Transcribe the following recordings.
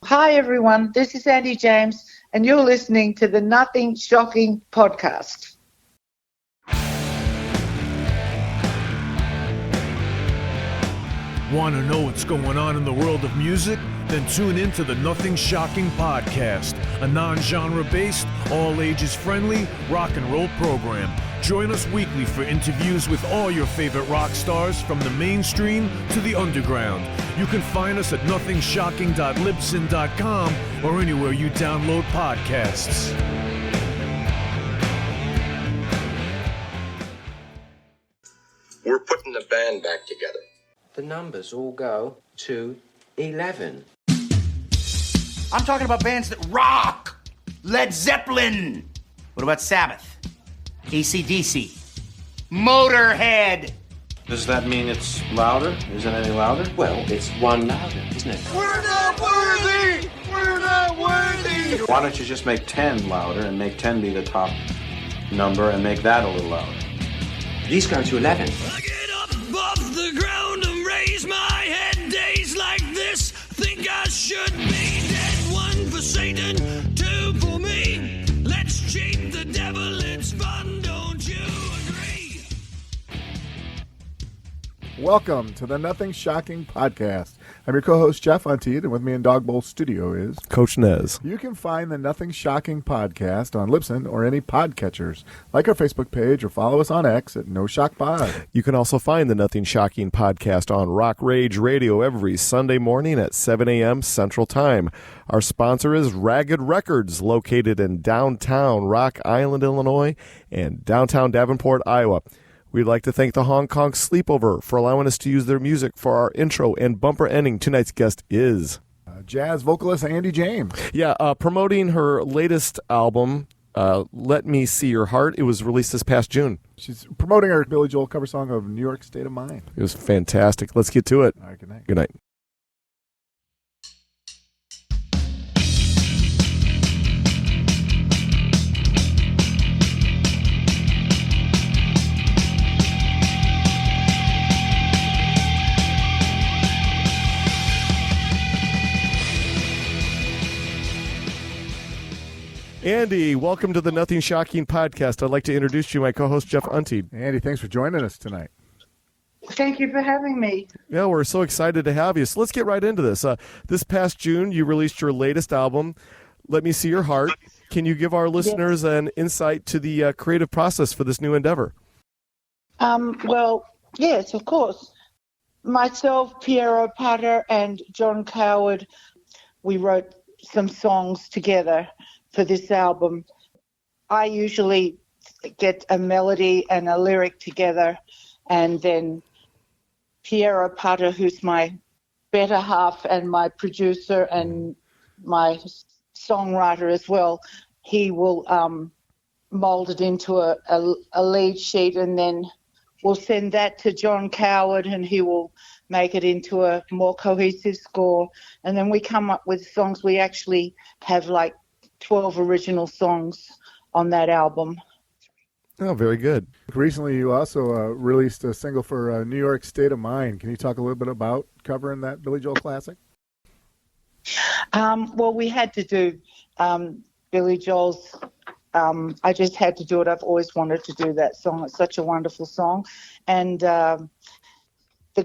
Hi, everyone. This is Andy James, and you're listening to the Nothing Shocking podcast. Want to know what's going on in the world of music? Then tune in to the Nothing Shocking podcast, a non-genre based, all ages friendly rock and roll program. Join us weekly for interviews with all your favorite rock stars from the mainstream to the underground. You can find us at nothingshocking.libsyn.com or anywhere you download podcasts. We're putting the band back together. The numbers all go to 11. I'm talking about bands that rock. Led Zeppelin. What about Sabbath? AC/DC. Motorhead. Does that mean it's louder? Is it any louder? Well, it's one louder, isn't it? We're not worthy! We're not worthy! Why don't you just make 10 louder and make 10 be the top number and make that a little louder? These go to 11. I get up off the ground and raise my head. Days like this, think I should be dead. One for Satan, two for me. Let's cheat the devil, it's fun, don't you agree? Welcome to the Nothing Shocking podcast. I'm your co-host, Jeff Untied, and with me in Dog Bowl Studio is Coach Nez. You can find the Nothing Shocking podcast on Libsyn or any podcatchers. Like our Facebook page or follow us on X at No Shock Pod. You can also find the Nothing Shocking podcast on Rock Rage Radio every Sunday morning at 7 a.m. Central Time. Our sponsor is Ragged Records, located in downtown Rock Island, Illinois, and downtown Davenport, Iowa. We'd like to thank the Hong Kong Sleepover for allowing us to use their music for our intro and bumper ending. Tonight's guest is jazz vocalist Andy James. Yeah, promoting her latest album, Let Me See Your Heart. It was released this past June. She's promoting her Billy Joel cover song of New York State of Mind. It was fantastic. Let's get to it. All right, good night. Good night. Andy, welcome to the Nothing Shocking podcast. I'd like to introduce you, my co-host, Jeff Untied. Andy, thanks for joining us tonight. Thank you for having me. Yeah, we're so excited to have you. So let's get right into this. This past June, you released your latest album, Let Me See Your Heart. Can you give our listeners an insight to the creative process for this new endeavor? Well, yes, of course. Myself, Piero Potter, and Jon Cowherd, we wrote some songs together for this album. I usually get a melody and a lyric together, and then Piero Potter, who's my better half and my producer and my songwriter as well, he will mold it into a lead sheet, and then we'll send that to Jon Cowherd, and he will make it into a more cohesive score. And then we come up with songs. We actually have like 12 original songs on that album. Oh, very good. Recently, you also released a single for New York State of Mind. Can you talk a little bit about covering that Billy Joel classic? Well, we had to do Billy Joel's I just had to do it. I've always wanted to do that song. It's such a wonderful song. And the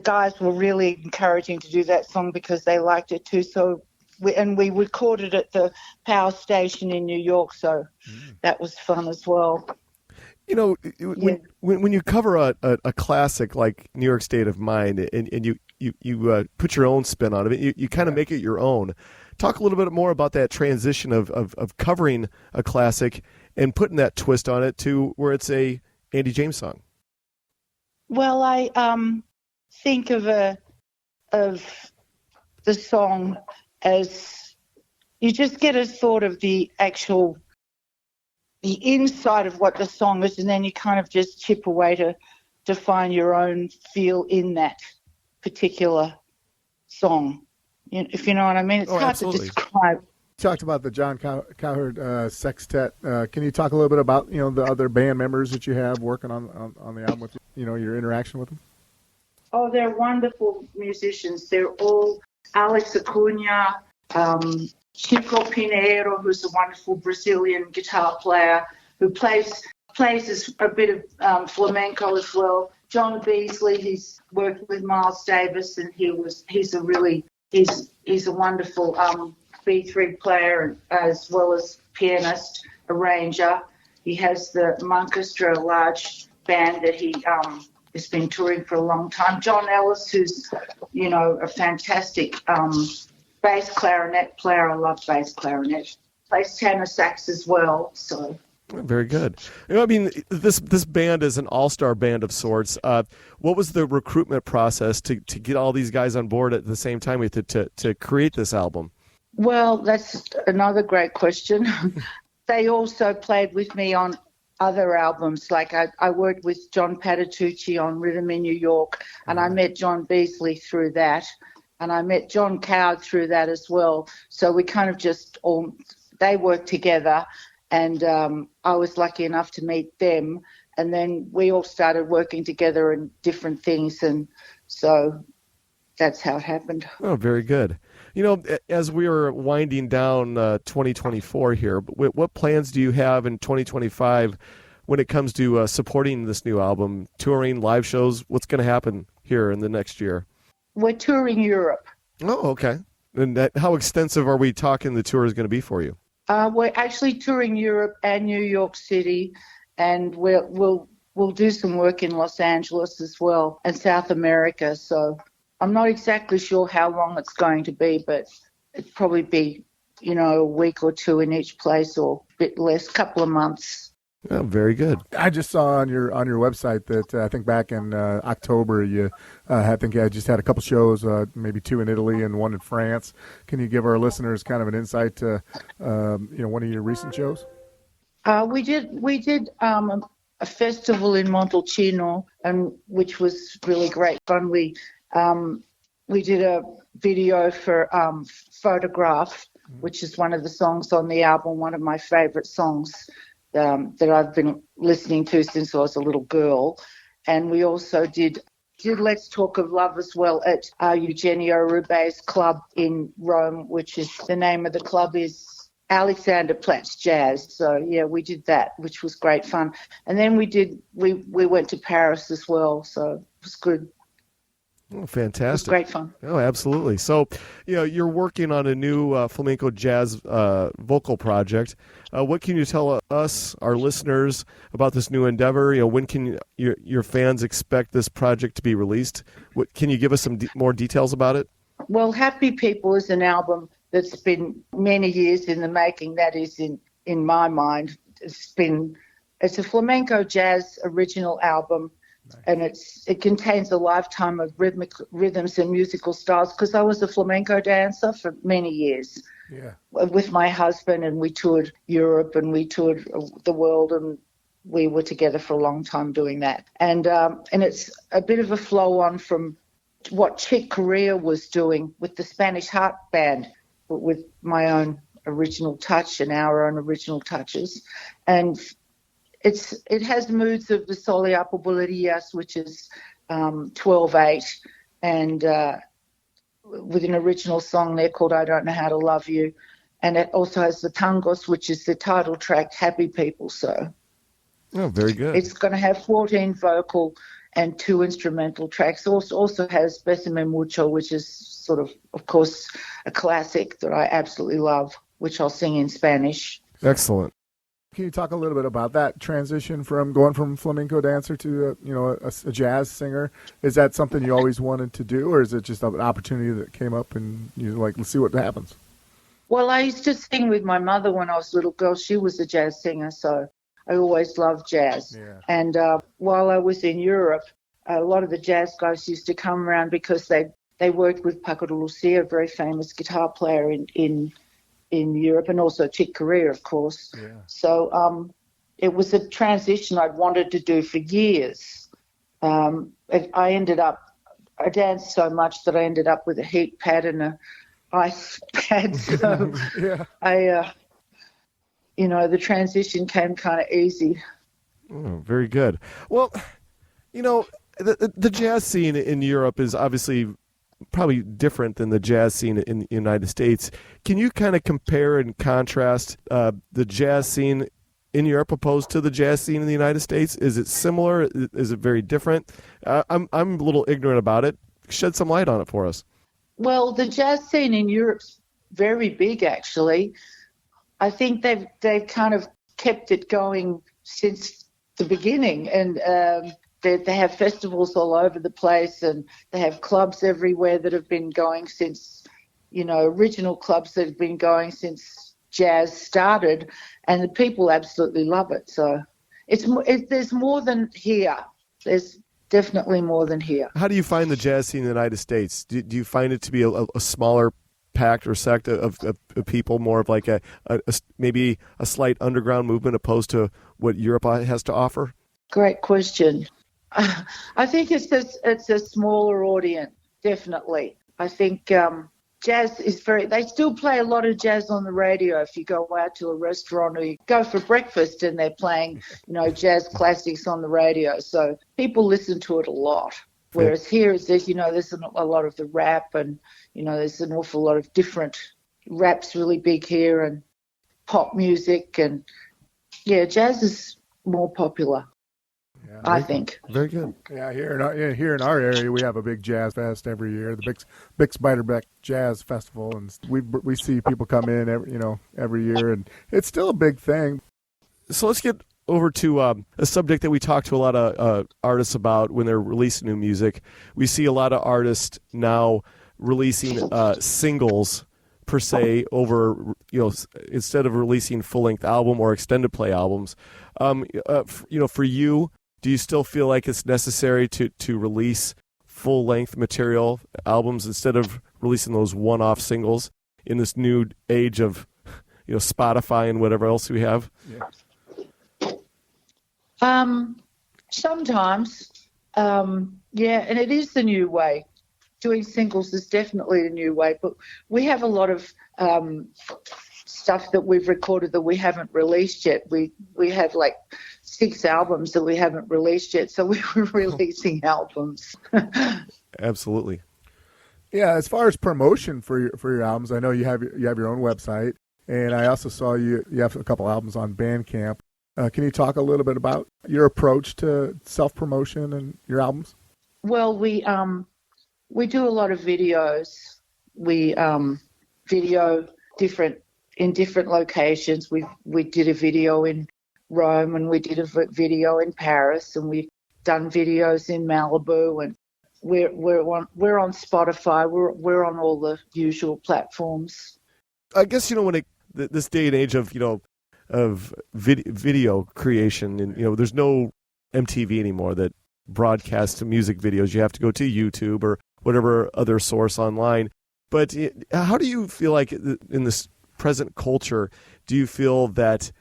guys were really encouraging to do that song because they liked it too. So we recorded at the power station in New York, so that was fun as well. You know, when you cover a classic like New York State of Mind and you put your own spin on it, you kind of make it your own. Talk a little bit more about that transition of covering a classic and putting that twist on it to where it's a Andy James song. Well, I think of the song as you just get a sort of the inside of what the song is, and then you kind of just chip away to find your own feel in that particular song, if you know what I mean. It's hard to describe. You talked about the Jon Cowherd Sextet. Can you talk a little bit about the other band members that you have working on the album with your interaction with them? Oh, they're wonderful musicians. They're all Alex Acuna, Chico Pinheiro, who's a wonderful Brazilian guitar player who plays a bit of flamenco as well. John Beasley, he's worked with Miles Davis, and he's a wonderful B3 player as well as pianist, arranger. He has the Monkestra, a large band that he has been touring for a long time. John Ellis, who's a fantastic bass clarinet player. I love bass clarinet. Plays tenor sax as well. So. Very good. I mean, this band is an all-star band of sorts. What was the recruitment process to get all these guys on board at the same time with it to create this album? Well, that's another great question. They also played with me on other albums. Like I worked with John Patitucci on Rhythm in New York, and I met John Beasley through that, and I met Jon Cowherd through that as well. So we kind of they worked together. And I was lucky enough to meet them, and then we all started working together in different things, and so that's how it happened. Oh, very good. As we are winding down 2024 here, what plans do you have in 2025 when it comes to supporting this new album, touring, live shows? What's going to happen here in the next year? We're touring Europe. Oh, okay. And how extensive are we talking the tour is going to be for you? We're actually touring Europe and New York City, and we'll do some work in Los Angeles as well and South America. So I'm not exactly sure how long it's going to be, but it'd probably be, a week or two in each place, or a bit less, couple of months. Oh, very good. I just saw on your website that I think back in October you just had a couple shows, maybe 2 in Italy and 1 in France. Can you give our listeners kind of an insight to one of your recent shows? We did a festival in Montalcino, and which was really great fun. We did a video for Photograph, which is one of the songs on the album, one of my favorite songs that I've been listening to since I was a little girl. And we also did Let's Talk of Love as well at Eugenio Rube's club in Rome, which is the name of the club is Alexander Platz Jazz. So yeah, we did that, which was great fun. And then we went to Paris as well, so it was good. Oh, fantastic. It was great fun. Oh, absolutely. So, you're working on a new flamenco jazz vocal project. What can you tell us, our listeners, about this new endeavor? When can your fans expect this project to be released? Can you give us some more details about it? Well, Happy People is an album that's been many years in the making. That is, in my mind, it's a flamenco jazz original album. And it contains a lifetime of rhythms and musical styles, because I was a flamenco dancer for many years with my husband, and we toured Europe and we toured the world, and we were together for a long time doing that. And it's a bit of a flow on from what Chick Corea was doing with the Spanish Heart Band, with my own original touch and our own original touches. And it has moods of the Sole a Popularias, which is 12/8, and with an original song there called I Don't Know How to Love You. And it also has the tangos, which is the title track, Happy People. So very good. It's going to have 14 vocal and 2 instrumental tracks. Also has Besame Mucho, which is sort of course, a classic that I absolutely love, which I'll sing in Spanish. Excellent. Can you talk a little bit about that transition from going from flamenco dancer to a jazz singer? Is that something you always wanted to do, or is it just an opportunity that came up and you're like, let's see what happens? Well, I used to sing with my mother when I was a little girl. She was a jazz singer, so I always loved jazz. Yeah. And while I was in Europe, a lot of the jazz guys used to come around because they worked with Paco de Lucia, a very famous guitar player in Europe, and also Chick Corea, of course. Yeah. So it was a transition I'd wanted to do for years. I danced so much that I ended up with a heat pad and a ice pad. So the transition came kind of easy. Oh, very good. Well, the jazz scene in Europe is obviously probably different than the jazz scene in the United States. Can you kind of compare and contrast the jazz scene in Europe opposed to the jazz scene in the United States? Is it similar? Is it very different? I'm a little ignorant about it. Shed some light on it for us. Well, the jazz scene in Europe's very big, actually. I think they've kind of kept it going since the beginning, and they have festivals all over the place, and they have clubs everywhere that have been going since, original clubs that have been going since jazz started, and the people absolutely love it. So there's more than here. There's definitely more than here. How do you find the jazz scene in the United States? Do you find it to be a smaller packed or sect of people, more of like a maybe a slight underground movement opposed to what Europe has to offer? Great question. I think it's a smaller audience, definitely. I think jazz is they still play a lot of jazz on the radio. If you go out to a restaurant or you go for breakfast and they're playing, jazz classics on the radio. So people listen to it a lot. Whereas here, there's a lot of the rap, and, there's an awful lot of different rap's really big here, and pop music, and jazz is more popular. Yeah, I think. Very good. Yeah, here in our area, we have a big jazz fest every year, the Bix Beiderbecke Jazz Festival, and we see people come in every year, and it's still a big thing. So let's get over to a subject that we talk to a lot of artists about when they're releasing new music. We see a lot of artists now releasing singles per se over, instead of releasing full-length album or extended play albums. For you, do you still feel like it's necessary to release full-length material albums instead of releasing those one-off singles in this new age of, Spotify and whatever else we have? Yeah. Sometimes, and it is the new way. Doing singles is definitely the new way, but we have a lot of stuff that we've recorded that we haven't released yet. We have like 6 albums that we haven't released yet, so we're releasing albums. Absolutely. Yeah, as far as promotion for your albums, I know you have your own website, and I also saw you have a couple albums on Bandcamp. Can you talk a little bit about your approach to self-promotion and your albums? Well, we do a lot of videos. We video in different locations. We did a video in Rome, and we did a video in Paris, and we've done videos in Malibu, and we're on Spotify. We're on all the usual platforms. I guess when this day and age of video creation, and there's no MTV anymore that broadcasts music videos. You have to go to YouTube or whatever other source online. But how do you feel like in this present culture, do you feel that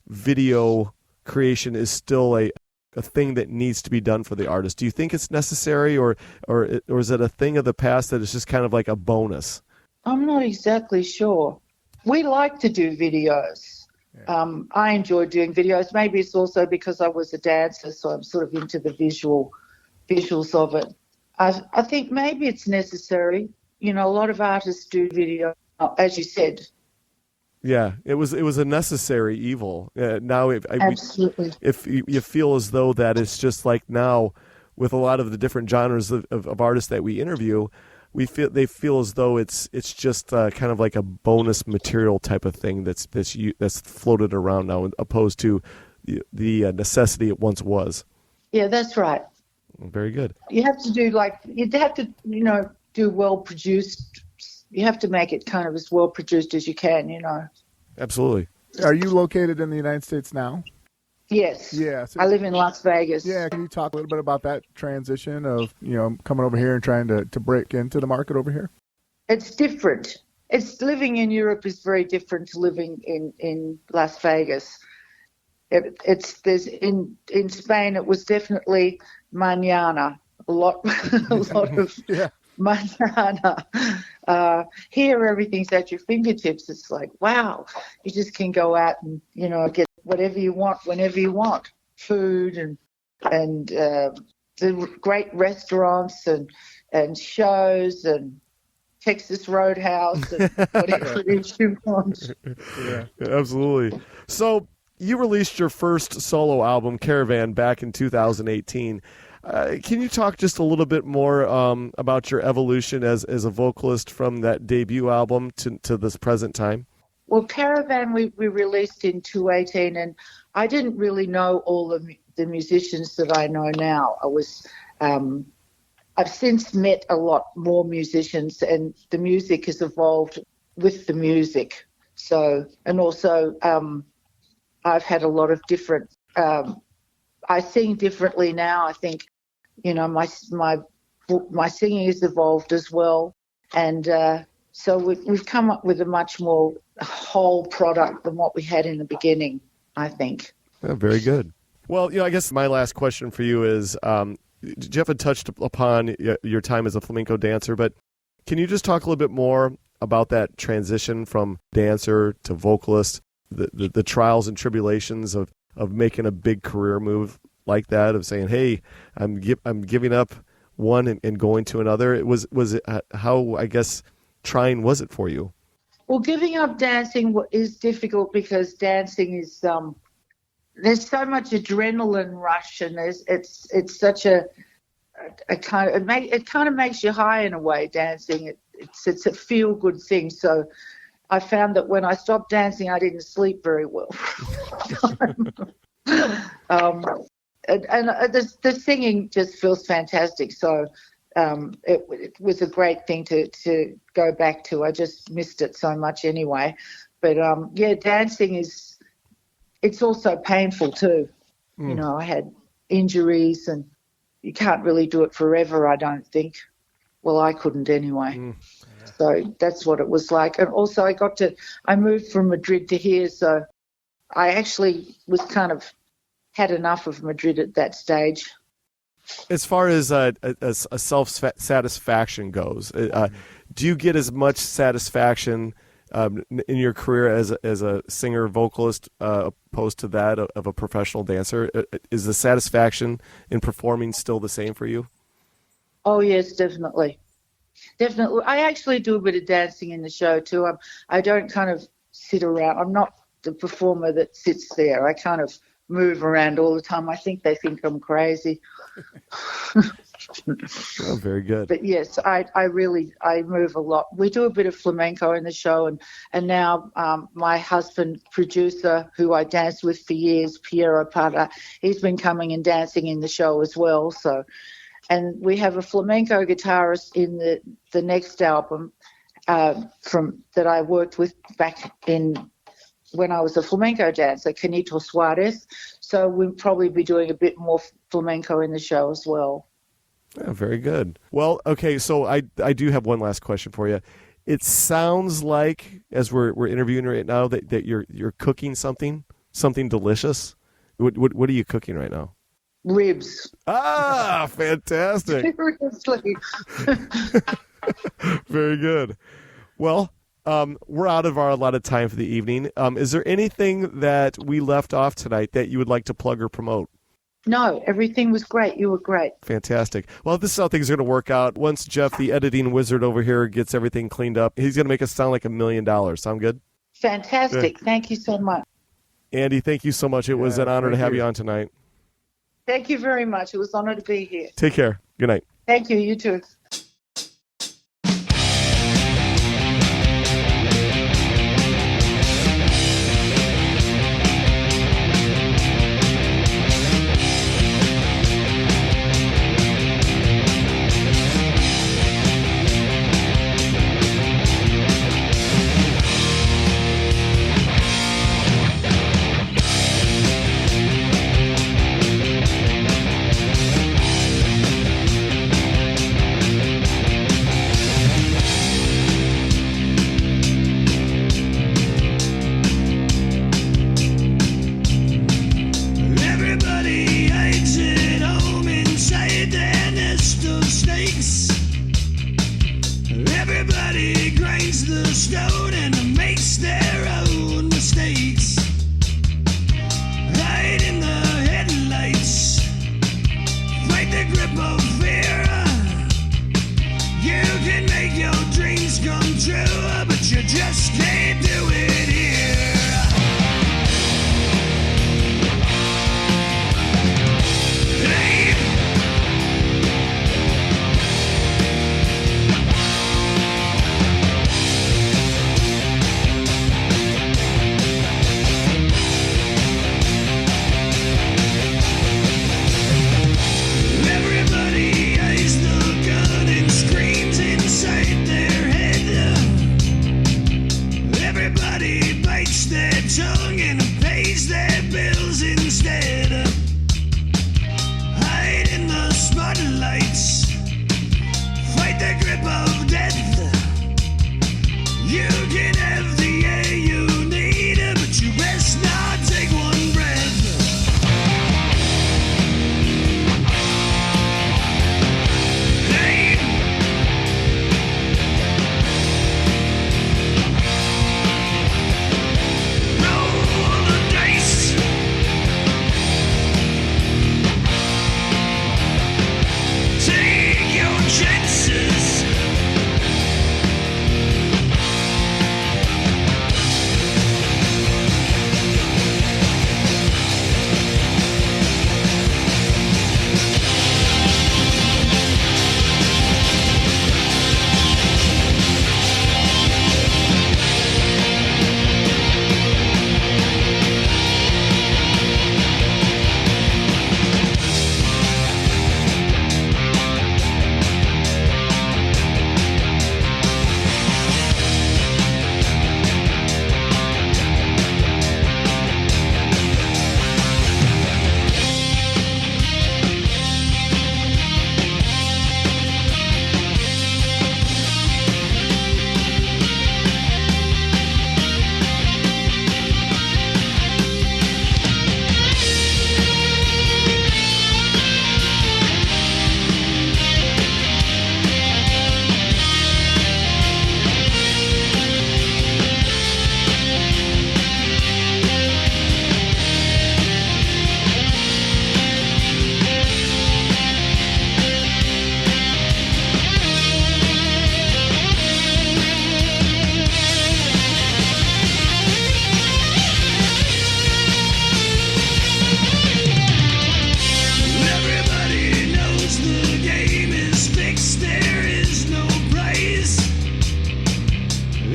video creation is still a thing that needs to be done for the artist? Do you think it's necessary, or is it a thing of the past that is just kind of like a bonus? I'm not exactly sure. We like to do videos. I enjoy doing videos. Maybe it's also because I was a dancer, so I'm sort of into the visuals of it. I think maybe it's necessary. A lot of artists do video, as you said. Yeah, it was a necessary evil. Now, Absolutely. If you feel as though that it's just like now, with a lot of the different genres of artists that we interview, they feel as though it's just kind of like a bonus material type of thing that's floated around now, opposed to the necessity it once was. Yeah, that's right. Very good. You have to do well produced. You have to make it kind of as well produced as you can. Absolutely. Are you located in the United States now? Yes. Yeah. So, I live in Las Vegas. Yeah. Can you talk a little bit about that transition of, coming over here and trying to break into the market over here? It's different. Living in Europe is very different to living in Las Vegas. In Spain, it was definitely mañana. A lot of yeah. Mañana. Here, everything's at your fingertips. It's like, wow, you just can go out and, get whatever you want, whenever you want. Food and the great restaurants and shows and Texas Roadhouse and whatever it is you want. Yeah, absolutely. So you released your first solo album, Caravan, back in 2018. Can you talk just a little bit more about your evolution as a vocalist from that debut album to this present time? Well, Caravan we released in 2018, and I didn't really know all of the musicians that I know now. I've since met a lot more musicians, and the music has evolved with the music. So, and also I've had a lot of different. I sing differently now. I think, my singing has evolved as well, and so we've come up with a much more whole product than what we had in the beginning, I think. Yeah, very good. Well, I guess my last question for you is, Jeff had touched upon your time as a flamenco dancer, but can you just talk a little bit more about that transition from dancer to vocalist, the trials and tribulations of making a big career move like that, of saying, hey, I'm giving up one and going to another? Was it how, I guess, trying was it for you? Well, giving up dancing is difficult because dancing is there's so much adrenaline rush, and it's such a kind of it kind of makes you high in a way. Dancing, it's a feel good thing. So I found that when I stopped dancing, I didn't sleep very well. And the singing just feels fantastic. So it was a great thing to go back to. I just missed it so much anyway. But dancing it's also painful too. I had injuries, and you can't really do it forever, I don't think. Well, I couldn't anyway. So that's what it was like. And also I moved from Madrid to here, so I actually was kind of had enough of Madrid at that stage. As far as a self-satisfaction goes, do you get as much satisfaction in your career as a singer vocalist opposed to that of a professional dancer? Is the satisfaction in performing still the same for you? Oh yes, definitely. I actually do a bit of dancing in the show too. I don't kind of sit around. I'm not the performer that sits there. I kind of move around all the time. I think they think I'm crazy. Oh, very good. But yes, I move a lot. We do a bit of flamenco in the show, and now my husband, producer, who I danced with for years, Piero Pata, he's been coming and dancing in the show as well. So, and we have a flamenco guitarist in the next album that I worked with back in when I was a flamenco dancer, Canito Suarez. So we'll probably be doing a bit more flamenco in the show as well. Yeah, very good. Well, okay, so I do have one last question for you. It sounds like, as we're interviewing right now, that you're cooking something delicious. What are you cooking right now? Ribs. Ah, fantastic. Seriously. Very good. Well, we're out of our allotted time for the evening. Is there anything that we left off tonight that you would like to plug or promote? No, everything was great. You were great. Fantastic. Well, this is how things are going to work out. Once Jeff, the editing wizard over here, gets everything cleaned up, he's going to make us sound like $1 million. Sound good? Fantastic. Yeah. Thank you so much. Andy, thank you so much. It was an honor to have you on tonight. Thank you very much. It was an honor to be here. Take care. Good night. Thank you. You too. bites their tongue and pays their bills instead. Hide in the spotlights, fight the grip of death. You can have the air you need, but you best not take one breath. Hey. Roll the dice. Take your chances.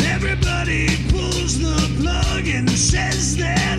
Everybody pulls the plug and says that